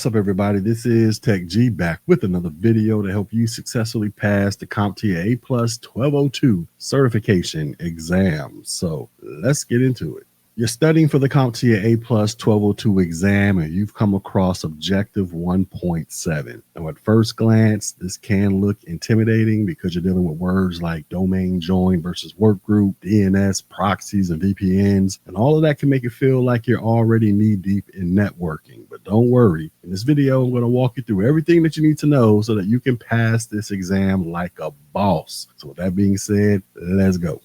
What's up, everybody? This is Tech G back with another video to help you successfully pass the CompTIA A+ 1202 certification exam. So let's get into it. You're studying for the CompTIA A+ 1202 exam and you've come across objective 1.7. Now, at first glance, this can look intimidating because you're dealing with words like domain join versus workgroup, DNS, proxies, and VPNs, and all of that can make it feel like you're already knee-deep in networking. But don't worry, in this video, I'm going to walk you through everything that you need to know so that you can pass this exam like a boss. So with that being said, let's go.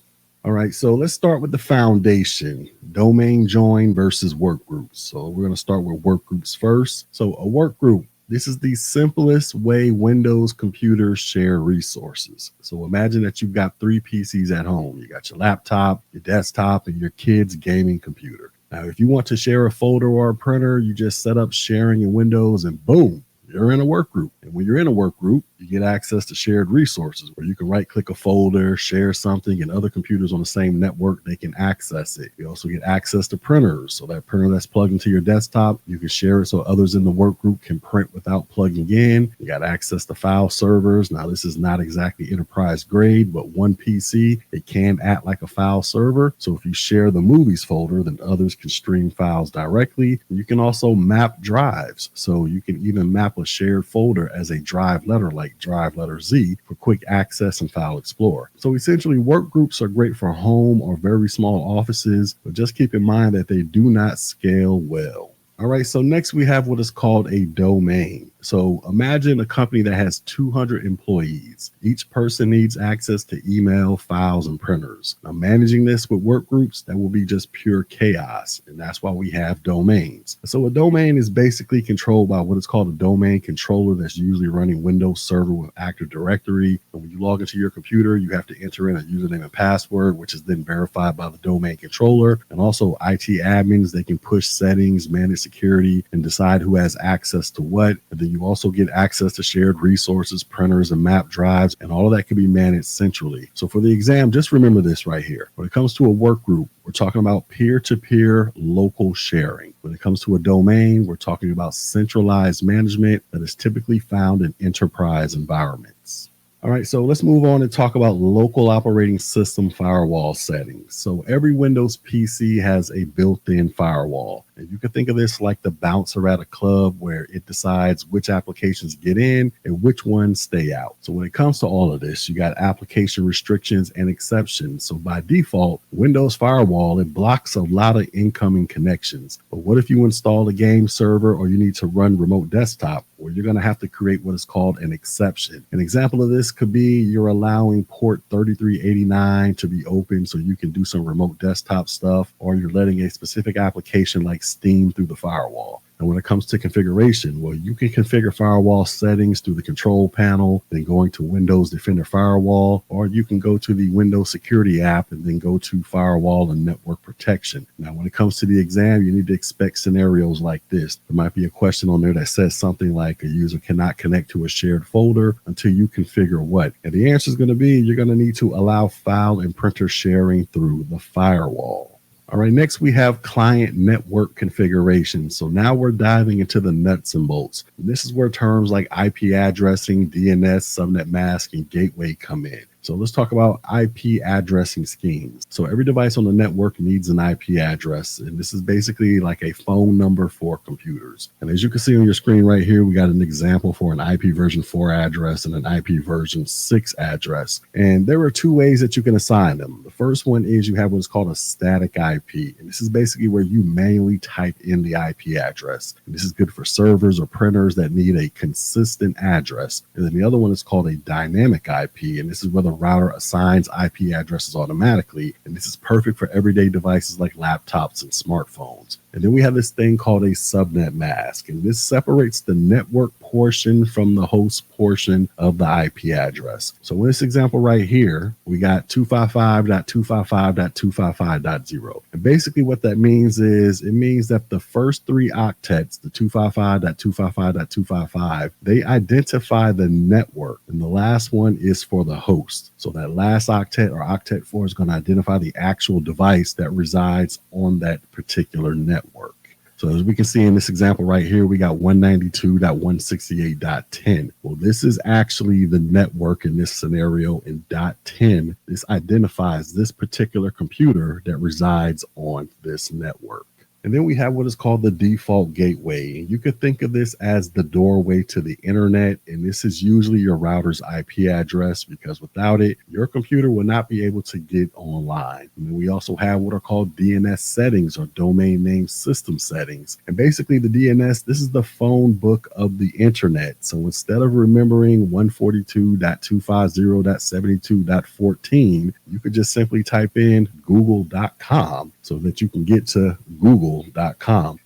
All right, so let's start with the foundation, domain join versus work groups. So we're going to start with work groups first. So a work group, this is the simplest way Windows computers share resources. So imagine that you've got 3 PCs at home. You got your laptop, your desktop, and your kid's gaming computer. Now, if you want to share a folder or a printer, you just set up sharing in Windows and boom, you're in a work group. And when you're in a work group, you get access to shared resources where you can right click a folder, share something, and other computers on the same network, they can access it. You also get access to printers. So that printer that's plugged into your desktop, you can share it so others in the work group can print without plugging in. You got access to file servers. Now, this is not exactly enterprise grade, but one PC, it can act like a file server. So if you share the movies folder, then others can stream files directly. You can also map drives. So you can even map a shared folder as a drive letter like drive letter Z for quick access and file explorer. So essentially, work groups are great for home or very small offices, but just keep in mind that they do not scale well. All right, so next we have what is called a domain. So imagine a company that has 200 employees. Each person needs access to email, files, and printers. Now, managing this with work groups, that will be just pure chaos, and that's why we have domains. So a domain is basically controlled by what is called a domain controller that's usually running Windows Server with Active Directory. And when you log into your computer, you have to enter in a username and password, which is then verified by the domain controller. And also IT admins, they can push settings, manage security, and decide who has access to what. And then you also get access to shared resources, printers, and map drives, and all of that can be managed centrally. So for the exam, just remember this right here. When it comes to a work group, we're talking about peer-to-peer local sharing. When it comes to a domain, we're talking about centralized management that is typically found in enterprise environments. All right, so let's move on and talk about local operating system firewall settings. So every Windows PC has a built-in firewall. And you can think of this like the bouncer at a club where it decides which applications get in and which ones stay out. So when it comes to all of this, you got application restrictions and exceptions. So by default, Windows Firewall, it blocks a lot of incoming connections. But what if you install a game server or you need to run remote desktop? Well, you're going to have to create what is called an exception. An example of this could be you're allowing port 3389 to be open so you can do some remote desktop stuff, or you're letting a specific application like Steam through the firewall. And when it comes to configuration, well, you can configure firewall settings through the control panel, then going to Windows Defender Firewall, or you can go to the Windows Security app and then go to Firewall and Network Protection. Now, when it comes to the exam, you need to expect scenarios like this. There might be a question on there that says something like a user cannot connect to a shared folder until you configure what? And the answer is going to be you're going to need to allow file and printer sharing through the firewall. All right, next we have client network configuration. So now we're diving into the nuts and bolts. And this is where terms like IP addressing, DNS, subnet mask, and gateway come in. So let's talk about IP addressing schemes. So every device on the network needs an IP address, and this is basically like a phone number for computers. And as you can see on your screen right here, we got an example for an IP version 4 address and an IP version 6 address. And there are 2 ways that you can assign them. The first one is you have what's called a static IP, and this is basically where you manually type in the IP address. And this is good for servers or printers that need a consistent address. And then the other one is called a dynamic IP, and this is where the router assigns IP addresses automatically, and this is perfect for everyday devices like laptops and smartphones. And then we have this thing called a subnet mask, and this separates the network portion from the host portion of the IP address. So in this example right here, we got 255.255.255.0. And basically what that means is it means that the first 3 octets, the 255.255.255, they identify the network, and the last one is for the host. So that last octet or octet 4 is going to identify the actual device that resides on that particular network. So as we can see in this example right here, we got 192.168.10. Well, this is actually the network in this scenario in .10. This identifies this particular computer that resides on this network. And then we have what is called the default gateway. You could think of this as the doorway to the internet, and this is usually your router's IP address, because without it, your computer will not be able to get online. And then we also have what are called DNS settings, or domain name system settings. And basically the DNS, this is the phone book of the internet. So instead of remembering 142.250.72.14, you could just simply type in google.com so that you can get to google.com.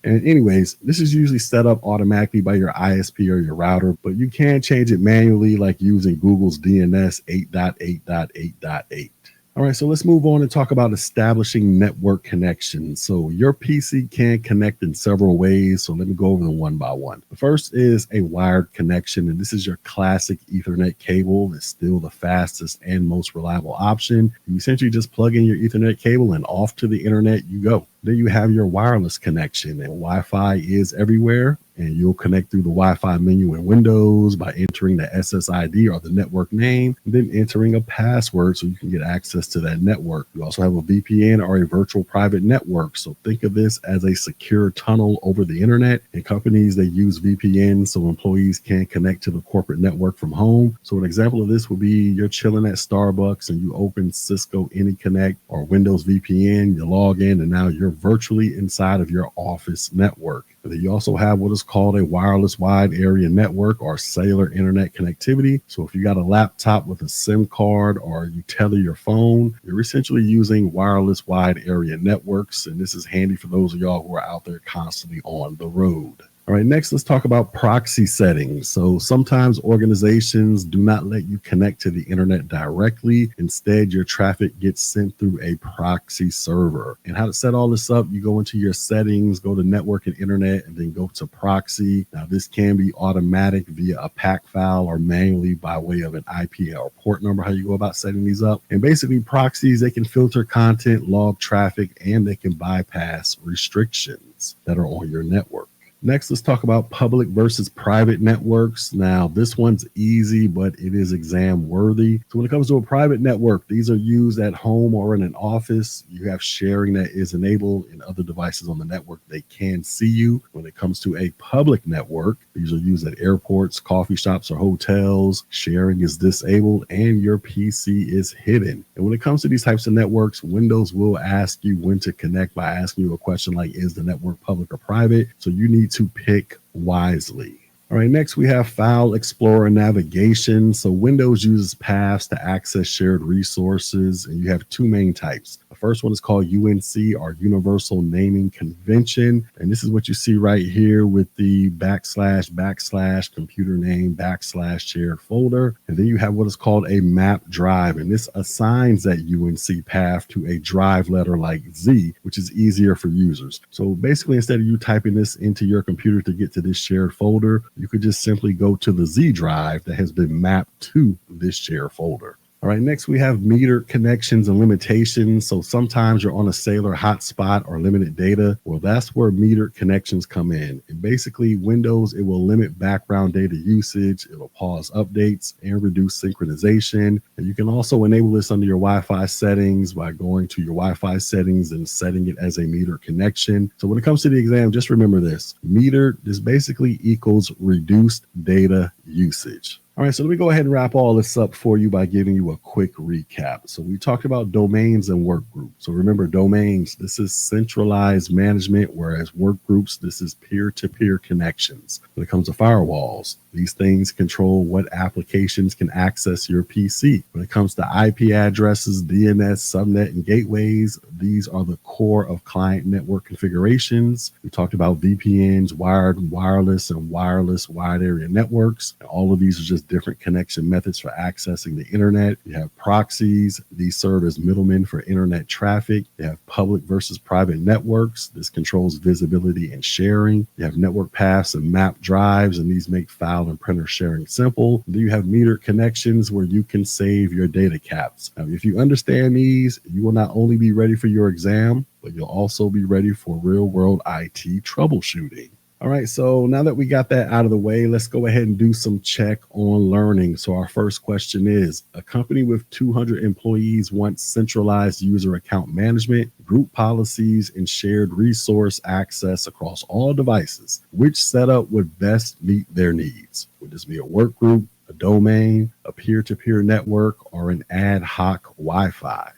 And anyways, this is usually set up automatically by your ISP or your router, but you can change it manually, like using Google's DNS 8.8.8.8. All right, so let's move on and talk about establishing network connections. So your PC can connect in several ways. So let me go over them one by one. The first is a wired connection, and this is your classic Ethernet cable. It's still the fastest and most reliable option. You essentially just plug in your Ethernet cable and off to the internet you go. Then you have your wireless connection, and Wi-Fi is everywhere. And you'll connect through the Wi-Fi menu in Windows by entering the SSID, or the network name, and then entering a password so you can get access to that network. You also have a VPN, or a virtual private network. So think of this as a secure tunnel over the internet. And companies, they use VPNs so employees can connect to the corporate network from home. So an example of this would be you're chilling at Starbucks and you open Cisco AnyConnect or Windows VPN, you log in, and now you're virtually inside of your office network. And then you also have what is called a wireless wide area network, or cellular internet connectivity. So if you got a laptop with a SIM card, or you tether your phone, you're essentially using wireless wide area networks. And this is handy for those of y'all who are out there constantly on the road. All right, next, let's talk about proxy settings. So sometimes organizations do not let you connect to the internet directly. Instead, your traffic gets sent through a proxy server. And how to set all this up, you go into your settings, go to network and internet, and then go to proxy. Now, this can be automatic via a PAC file, or manually by way of an IP or port number, how you go about setting these up. And basically, proxies, they can filter content, log traffic, and they can bypass restrictions that are on your network. Next, let's talk about public versus private networks. Now, this one's easy, but it is exam worthy. So when it comes to a private network, these are used at home or in an office. You have sharing that is enabled, and other devices on the network, they can see you. When it comes to a public network, these are used at airports, coffee shops, or hotels. Sharing is disabled and your PC is hidden. And when it comes to these types of networks, Windows will ask you when to connect by asking you a question like, is the network public or private? So you need to pick wisely. All right, next we have File Explorer navigation. So Windows uses paths to access shared resources, and you have two main types. The first one is called UNC, or Universal Naming Convention. And this is what you see right here with the / computer name / shared folder. And then you have what is called a map drive. And this assigns that UNC path to a drive letter like Z, which is easier for users. So basically, instead of you typing this into your computer to get to this shared folder, you could just simply go to the Z drive that has been mapped to this shared folder. All right, next we have metered connections and limitations. So sometimes you're on a cellular hotspot or limited data. Well, that's where metered connections come in. And basically, Windows, it will limit background data usage. It'll pause updates and reduce synchronization. And you can also enable this under your Wi-Fi settings by going to your Wi-Fi settings and setting it as a metered connection. So when it comes to the exam, just remember this. Metered, this basically equals reduced data usage. All right, so let me go ahead and wrap all this up for you by giving you a quick recap. So we talked about domains and work groups. So remember, domains, this is centralized management, whereas work groups, this is peer-to-peer connections. When it comes to firewalls, these things control what applications can access your PC. When it comes to IP addresses, DNS, subnet, and gateways, these are the core of client network configurations. We talked about VPNs, wired, wireless, and wireless wide area networks. And all of these are just is different connection methods for accessing the internet. You have proxies. These serve as middlemen for internet traffic. You have public versus private networks. This controls visibility and sharing. You have network paths and map drives, and these make file and printer sharing simple. Then you have metered connections where you can save your data caps. Now, if you understand these, you will not only be ready for your exam, but you'll also be ready for real-world IT troubleshooting. All right, so now that we got that out of the way, let's go ahead and do some check on learning. So our first question is, a company with 200 employees wants centralized user account management, group policies, and shared resource access across all devices. Which setup would best meet their needs? Would this be a work group, a domain, a peer-to-peer network, or an ad hoc Wi-Fi?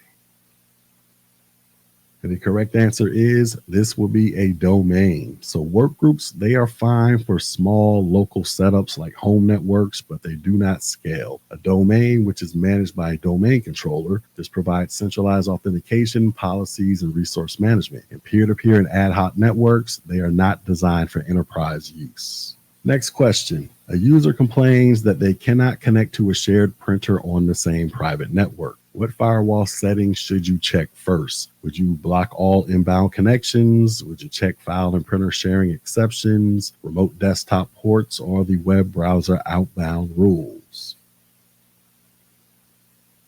And the correct answer is this will be a domain. So work groups, they are fine for small local setups like home networks, but they do not scale. A domain, which is managed by a domain controller, this provides centralized authentication, policies, and resource management. And peer-to-peer and ad hoc networks, they are not designed for enterprise use. Next question. A user complains that they cannot connect to a shared printer on the same private network. What firewall settings should you check first? Would you block all inbound connections? Would you check file and printer sharing exceptions, remote desktop ports, or the web browser outbound rules?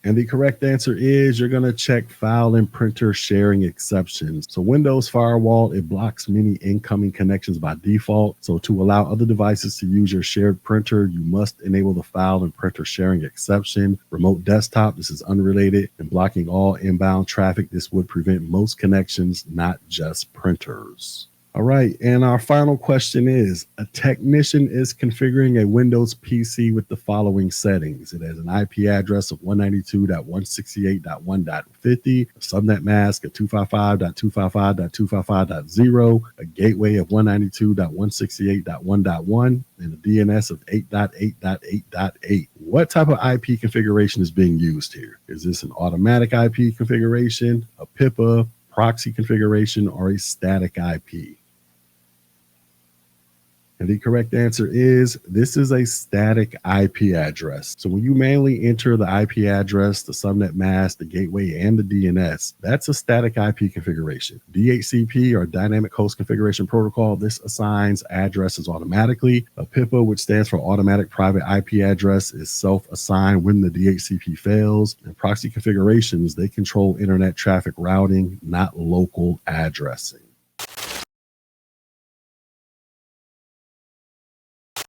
And the correct answer is you're going to check file and printer sharing exceptions. So Windows Firewall, it blocks many incoming connections by default. So to allow other devices to use your shared printer, you must enable the file and printer sharing exception. Remote desktop, this is unrelated. And blocking all inbound traffic, this would prevent most connections, not just printers. All right, and our final question is, a technician is configuring a Windows PC with the following settings. It has an IP address of 192.168.1.50, a subnet mask of 255.255.255.0, a gateway of 192.168.1.1, and a DNS of 8.8.8.8. What type of IP configuration is being used here? Is this an automatic IP configuration, a PIPA, proxy configuration, or a static IP? And the correct answer is this is a static IP address. So when you manually enter the IP address, the subnet mask, the gateway, and the DNS, that's a static IP configuration. DHCP, or Dynamic Host Configuration Protocol, this assigns addresses automatically. A PIPA, which stands for Automatic Private IP Address, is self-assigned when the DHCP fails. And proxy configurations, they control internet traffic routing, not local addressing.